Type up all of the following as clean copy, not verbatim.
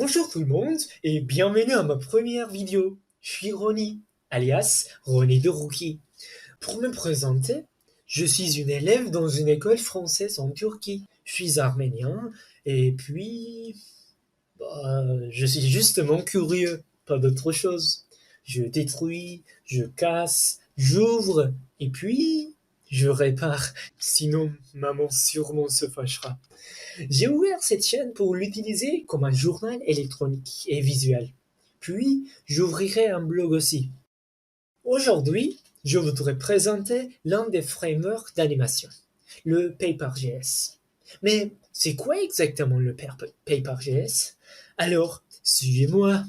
Bonjour tout le monde et bienvenue à ma première vidéo. Je suis Ronnie, alias Ronnie de Rookie. Pour me présenter, je suis une élève dans une école française en Turquie. Je suis arménien et puis je suis justement curieux, pas d'autre chose. Je détruis, je casse, j'ouvre et puis je répare. Sinon, maman sûrement se fâchera. J'ai ouvert cette chaîne pour l'utiliser comme un journal électronique et visuel. Puis, j'ouvrirai un blog aussi. Aujourd'hui, je voudrais présenter l'un des frameworks d'animation, le Paper.js. Mais c'est quoi exactement le Paper.js? Alors, suivez-moi.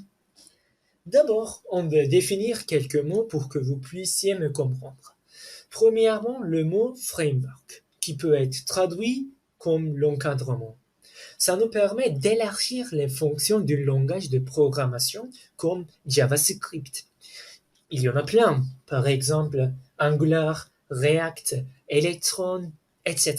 D'abord, on va définir quelques mots pour que vous puissiez me comprendre. Premièrement, le mot framework, qui peut être traduit comme l'encadrement. Ça nous permet d'élargir les fonctions du langage de programmation comme JavaScript. Il y en a plein, par exemple Angular, React, Electron, etc.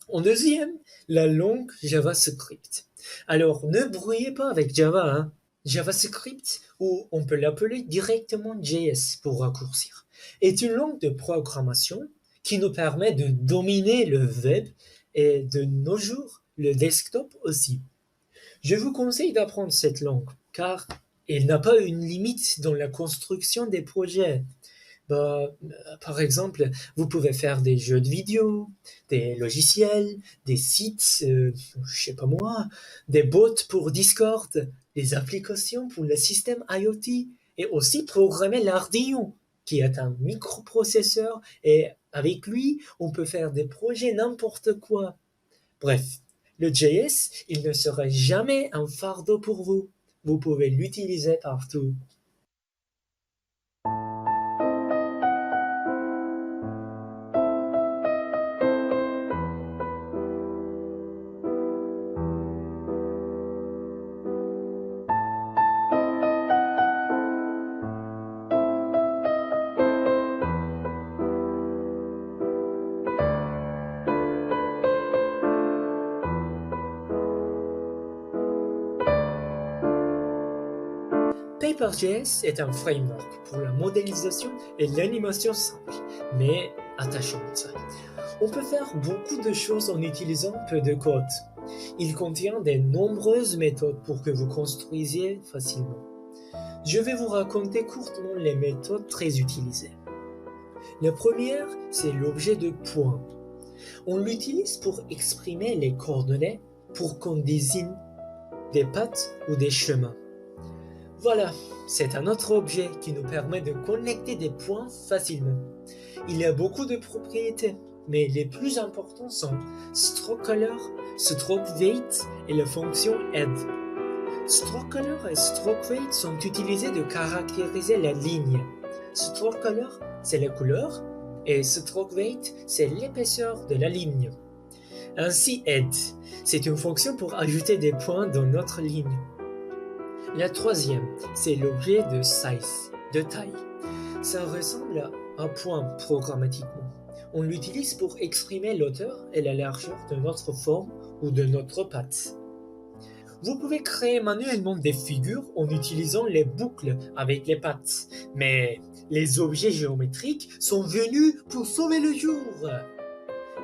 En deuxième, la langue JavaScript. Alors ne brouillez pas avec Java, hein. JavaScript, ou on peut l'appeler directement JS pour raccourcir, est une langue de programmation qui nous permet de dominer le web et de nos jours le desktop aussi. Je vous conseille d'apprendre cette langue car elle n'a pas une limite dans la construction des projets. Par exemple, vous pouvez faire des jeux de vidéo, des logiciels, des sites, je sais pas moi, des bots pour Discord, des applications pour le système IoT et aussi programmer l'Arduino, qui est un microprocesseur et avec lui, on peut faire des projets n'importe quoi. Bref, le JS, il ne sera jamais un fardeau pour vous. Vous pouvez l'utiliser partout. Paper.js est un framework pour la modélisation et l'animation simple, mais attachante. On peut faire beaucoup de choses en utilisant peu de code. Il contient de nombreuses méthodes pour que vous construisiez facilement. Je vais vous raconter courtement les méthodes très utilisées. La première, c'est l'objet de point. On l'utilise pour exprimer les coordonnées pour qu'on désigne des paths ou des chemins. Voilà, c'est un autre objet qui nous permet de connecter des points facilement. Il y a beaucoup de propriétés, mais les plus importantes sont StrokeColor, StrokeWeight et la fonction Add. StrokeColor et StrokeWeight sont utilisés de caractériser la ligne. StrokeColor, c'est la couleur, et StrokeWeight, c'est l'épaisseur de la ligne. Ainsi, Add, c'est une fonction pour ajouter des points dans notre ligne. La troisième, c'est l'objet de size, de taille. Ça ressemble à un point programmatiquement. On l'utilise pour exprimer l'auteur et la largeur de notre forme ou de notre patte. Vous pouvez créer manuellement des figures en utilisant les boucles avec les pattes, mais les objets géométriques sont venus pour sauver le jour.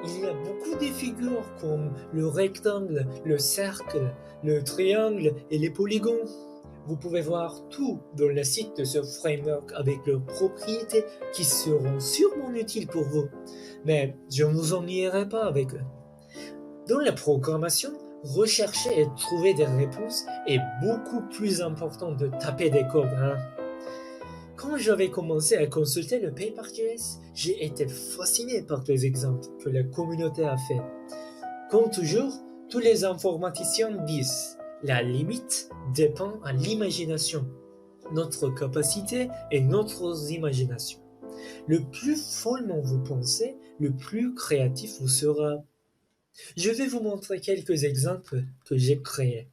Il y a beaucoup de figures comme le rectangle, le cercle, le triangle et les polygons. Vous pouvez voir tout dans le site de ce framework avec leurs propriétés qui seront sûrement utiles pour vous. Mais je ne vous ennuierai pas avec eux. Dans la programmation, rechercher et trouver des réponses est beaucoup plus important de taper des codes, hein. Quand j'avais commencé à consulter le Paper.js, j'ai été fasciné par les exemples que la communauté a fait. Comme toujours, tous les informaticiens disent la limite dépend à l'imagination, notre capacité et notre imagination. Le plus follement vous pensez, le plus créatif vous sera. Je vais vous montrer quelques exemples que j'ai créés.